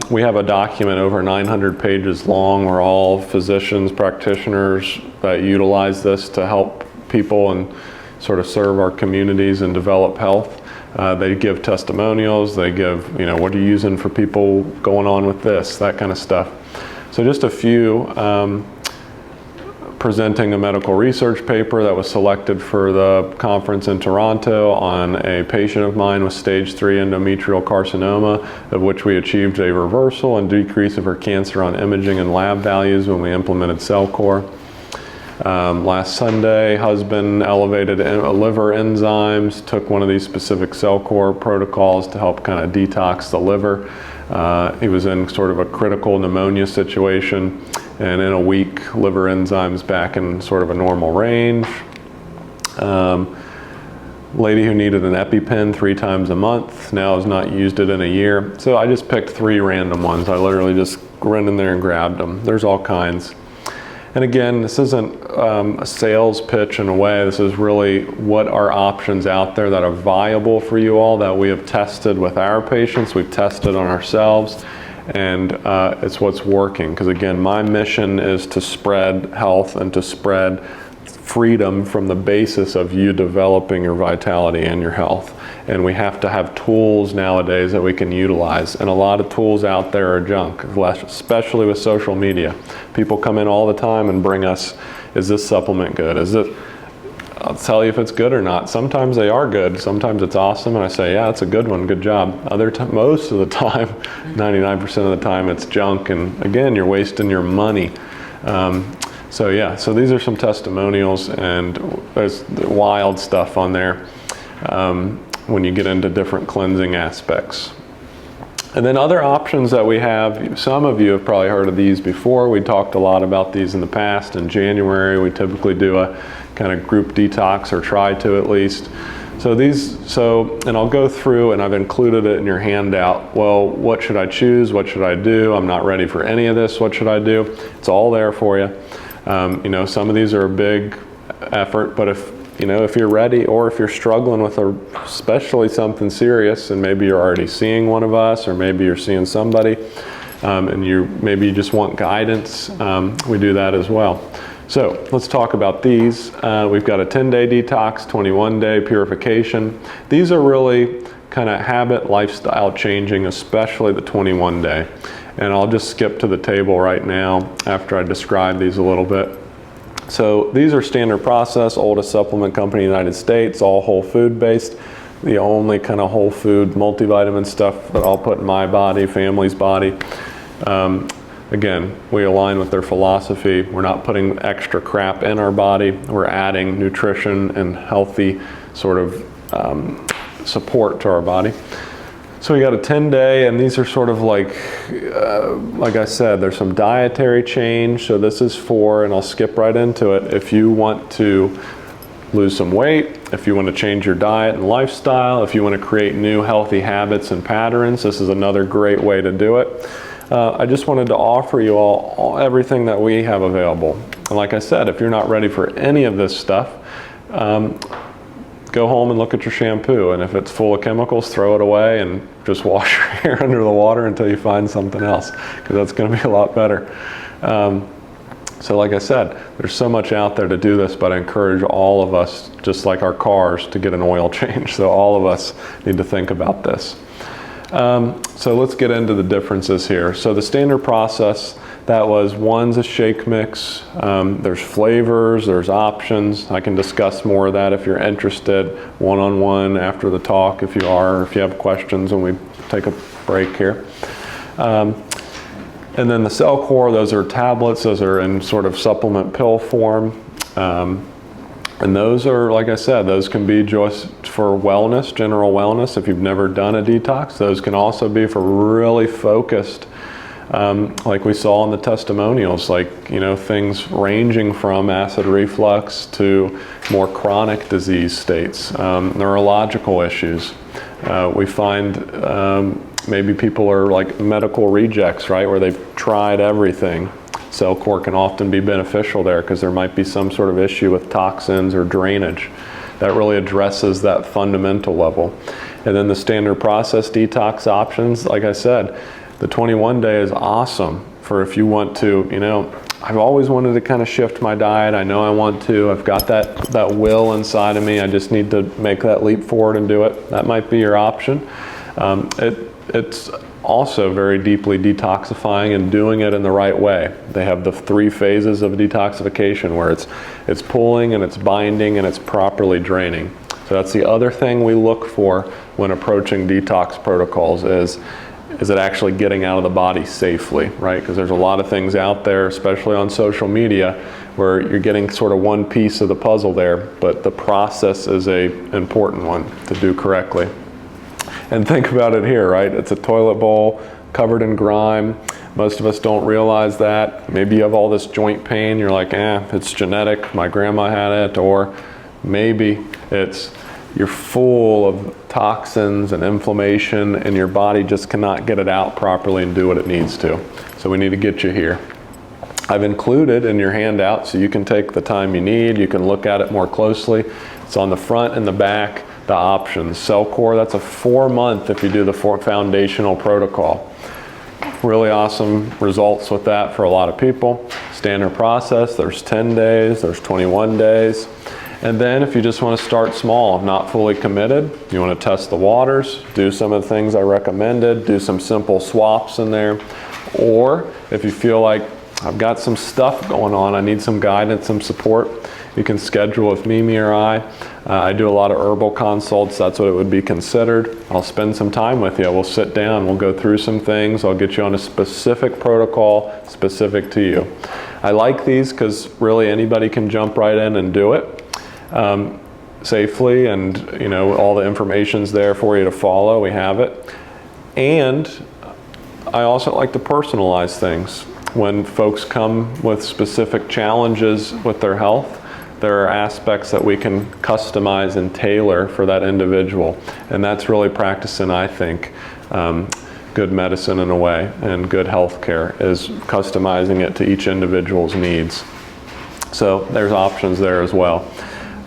[SPEAKER 1] We have a document over 900 pages long where all physicians, practitioners that utilize this to help people and sort of serve our communities and develop health. They give testimonials, they give, what are you using for people going on with this, that kind of stuff. So just a few, presenting a medical research paper that was selected for the conference in Toronto on a patient of mine with stage 3 endometrial carcinoma, of which we achieved a reversal and decrease of her cancer on imaging and lab values when we implemented CellCore. Last Sunday, husband elevated liver enzymes, took one of these specific cell core protocols to help kind of detox the liver. He was in sort of a critical pneumonia situation, and in a week, liver enzymes back in sort of a normal range. Lady who needed an EpiPen 3 times a month, now has not used it in a year. So I just picked 3 random ones. I literally just ran in there and grabbed them. There's all kinds. And again, this isn't a sales pitch in a way. This is really what are options out there that are viable for you all, that we have tested with our patients, we've tested on ourselves, and it's what's working. Because again, my mission is to spread health and to spread freedom from the basis of you developing your vitality and your health. And we have to have tools nowadays that we can utilize. And a lot of tools out there are junk, especially with social media. People come in all the time and bring us, is this supplement good? I'll tell you if it's good or not. Sometimes they are good. Sometimes it's awesome. And I say, yeah, it's a good one. Good job. Most of the time, 99% of the time, it's junk. And again, you're wasting your money. So yeah, so these are some testimonials, and there's wild stuff on there when you get into different cleansing aspects. And then other options that we have, some of you have probably heard of these before. We talked a lot about these in the past. In January, we typically do a kind of group detox, or try to at least. And I'll go through, and I've included it in your handout. Well, what should I choose? What should I do? I'm not ready for any of this. What should I do? It's all there for you. Some of these are a big effort, but if you're ready, or if you're struggling with especially something serious, and maybe you're already seeing one of us, or maybe you're seeing somebody, and maybe you just want guidance, we do that as well. So let's talk about these. We've got a 10-day detox, 21-day purification. These are really kind of habit, lifestyle changing, especially the 21-day. And I'll just skip to the table right now after I describe these a little bit. So these are standard process, oldest supplement company in the United States, all whole food based. The only kind of whole food multivitamin stuff that I'll put in my body, family's body. Again, we align with their philosophy. We're not putting extra crap in our body. We're adding nutrition and healthy sort of support to our body. So we got a 10-day, and these are sort of like I said, there's some dietary change. So this is for, and I'll skip right into it, if you want to lose some weight, if you want to change your diet and lifestyle, if you want to create new healthy habits and patterns, this is another great way to do it. I just wanted to offer you all everything that we have available. And like I said, if you're not ready for any of this stuff, go home and look at your shampoo, and if it's full of chemicals, throw it away and just wash your hair under the water until you find something else, because that's going to be a lot better. So like I said, there's so much out there to do this, but I encourage all of us, just like our cars, to get an oil change. So all of us need to think about this. So let's get into the differences here. So the standard process, one's a shake mix. There's flavors, there's options. I can discuss more of that if you're interested, one-on-one after the talk, if you have questions when we take a break here. And then the cell core, those are tablets. Those are in sort of supplement pill form. And those are, like I said, those can be just for wellness, general wellness. If you've never done a detox, those can also be for really focused, like we saw in the testimonials, things ranging from acid reflux to more chronic disease states, neurological issues. We find maybe people are like medical rejects, right, where they've tried everything. Cell core can often be beneficial there because there might be some sort of issue with toxins or drainage. That really addresses that fundamental level. And then the standard process detox options, like I said, the 21-day is awesome for if you want to, I've always wanted to kind of shift my diet. I know I want to. I've got that will inside of me. I just need to make that leap forward and do it. That might be your option. It's also very deeply detoxifying, and doing it in the right way. They have the 3 phases of detoxification, where it's pulling and it's binding and it's properly draining. So that's the other thing we look for when approaching detox protocols is it actually getting out of the body safely, right? Because there's a lot of things out there, especially on social media, where you're getting sort of one piece of the puzzle there, but the process is a important one to do correctly. And think about it here, right? It's a toilet bowl covered in grime. Most of us don't realize that. Maybe you have all this joint pain, you're like, it's genetic, my grandma had it, or maybe it's you're full of toxins and inflammation and your body just cannot get it out properly and do what it needs to. So we need to get you here. I've included in your handout so you can take the time you need, you can look at it more closely. It's on the front and the back, the options. Cell Core, that's a 4-month if you do the foundational protocol. Really awesome results with that for a lot of people. Standard process, there's 10 days, there's 21 days. And then if you just want to start small, not fully committed, you want to test the waters, do some of the things I recommended, do some simple swaps in there. Or if you feel like I've got some stuff going on, I need some guidance, some support, you can schedule with Mimi or I. I do a lot of herbal consults, that's what it would be considered. I'll spend some time with you, we'll sit down, we'll go through some things, I'll get you on a specific protocol specific to you. I like these because really anybody can jump right in and do it safely, and all the information's there for you to follow, we have it. And I also like to personalize things. When folks come with specific challenges with their health, there are aspects that we can customize and tailor for that individual. And that's really practicing, I think, good medicine in a way, and good health care is customizing it to each individual's needs. So there's options there as well.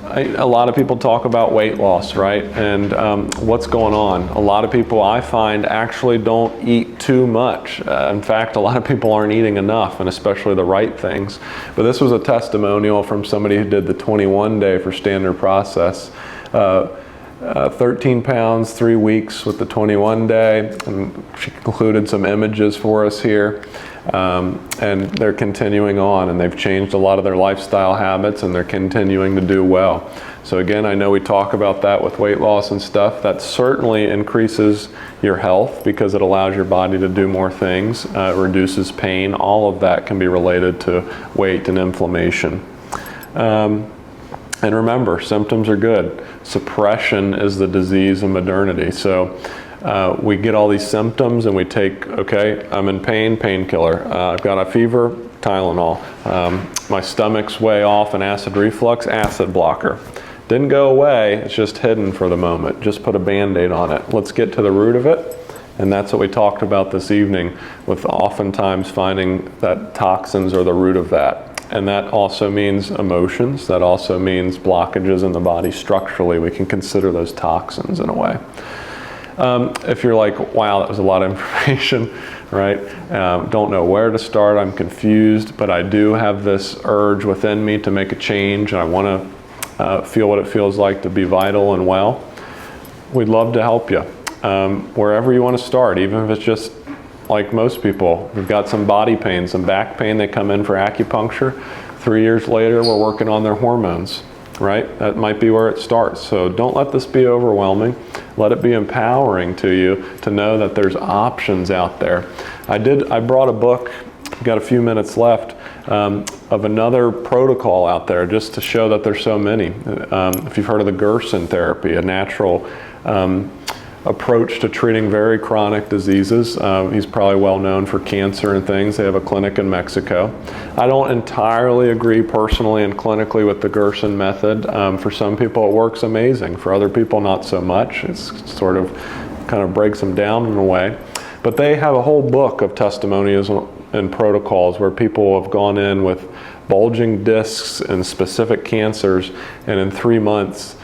[SPEAKER 1] A lot of people talk about weight loss, right? And what's going on? A lot of people I find actually don't eat too much. In fact, a lot of people aren't eating enough, and especially the right things. But this was a testimonial from somebody who did the 21-day for standard process. 13 pounds, 3 weeks with the 21-day. And she included some images for us here. And they're continuing on, and they've changed a lot of their lifestyle habits, and they're continuing to do well. So again, I know we talk about that with weight loss and stuff. That certainly increases your health because it allows your body to do more things, reduces pain. All of that can be related to weight and inflammation. And remember, symptoms are good. Suppression is the disease of modernity. So we get all these symptoms and we take, okay, I'm in pain, painkiller. I've got a fever, Tylenol. My stomach's way off, an acid reflux, acid blocker. Didn't go away, it's just hidden for the moment. Just put a Band-Aid on it. Let's get to the root of it. And that's what we talked about this evening, with oftentimes finding that toxins are the root of that. And that also means emotions. That also means blockages in the body structurally. We can consider those toxins in a way. If you're like, wow, that was a lot of information, right? Don't know where to start, I'm confused, but I do have this urge within me to make a change, and I want to feel what it feels like to be vital and well. We'd love to help you. Wherever you want to start, even if it's just like most people, we've got some body pain, some back pain, they come in for acupuncture. 3 years later, we're working on their hormones, right? That might be where it starts. So don't let this be overwhelming. Let it be empowering to you to know that there's options out there. I brought a book, got a few minutes left, of another protocol out there just to show that there's so many. If you've heard of the Gerson therapy, a natural approach to treating very chronic diseases. He's probably well known for cancer and things. They have a clinic in Mexico. I don't entirely agree personally and clinically with the Gerson method. For some people it works amazing. For other people not so much. It's sort of kind of breaks them down in a way. But they have a whole book of testimonials and protocols where people have gone in with bulging discs and specific cancers, and in 3 months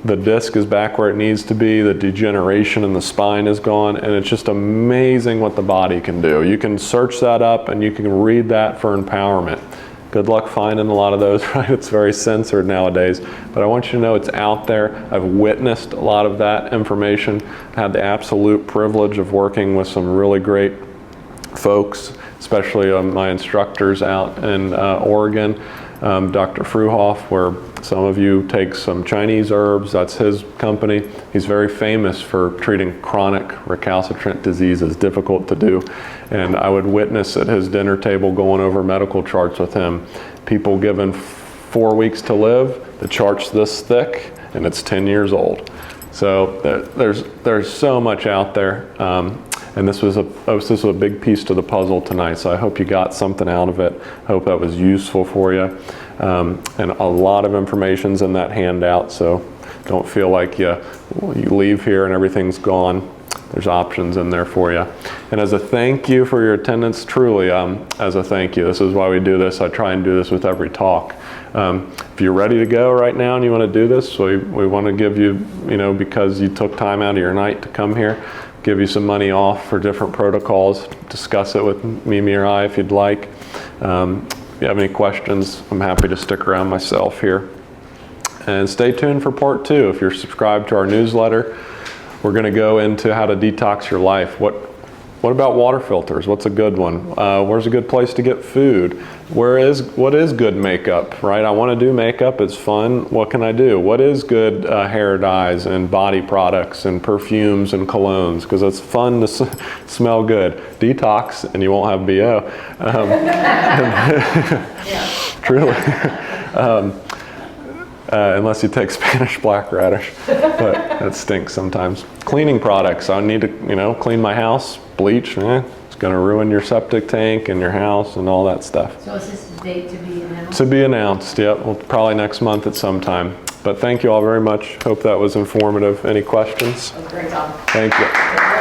[SPEAKER 1] the disc is back where it needs to be, the degeneration in the spine is gone, and it's just amazing what the body can do. You can search that up and you can read that for empowerment. Good luck finding a lot of those, right? It's very censored nowadays, but I want you to know it's out there. I've witnessed a lot of that information. I had the absolute privilege of working with some really great folks, especially my instructors out in Oregon. Dr. Fruhoff, where some of you take some Chinese herbs, that's his company. He's very famous for treating chronic recalcitrant diseases, difficult to do. And I would witness at his dinner table going over medical charts with him. people given 4 weeks to live. The chart's this thick, and it's 10 years old. So there's so much out there, and this was a big piece to the puzzle tonight. So I hope you got something out of it. I hope that was useful for you. And a lot of information's in that handout. So don't feel like you leave here and everything's gone. There's options in there for you. And as a thank you for your attendance, truly, as a thank you, this is why we do this. I try and do this with every talk. If you're ready to go right now and you want to do this, we want to give you, because you took time out of your night to come here, give you some money off for different protocols. Discuss it with Mimi or I if you'd like. If you have any questions, I'm happy to stick around myself here. And stay tuned for part 2. If you're subscribed to our newsletter, we're going to go into how to detox your life. What about water filters? What's a good one? Where's a good place to get food? What is good makeup, right? I want to do makeup. It's fun. What can I do? What is good hair dyes and body products and perfumes and colognes? Because it's fun to smell good. Detox, and you won't have BO. Truly. Unless you take Spanish black radish, but that stinks sometimes. Cleaning products. I need to, clean my house. Bleach, it's going to ruin your septic tank and your house and all that stuff.
[SPEAKER 3] So is this the date to be announced?
[SPEAKER 1] To be announced, yep. Well, probably next month at some time. But thank you all very much. Hope that was informative. Any questions?
[SPEAKER 2] That was great, Tom.
[SPEAKER 1] Thank you.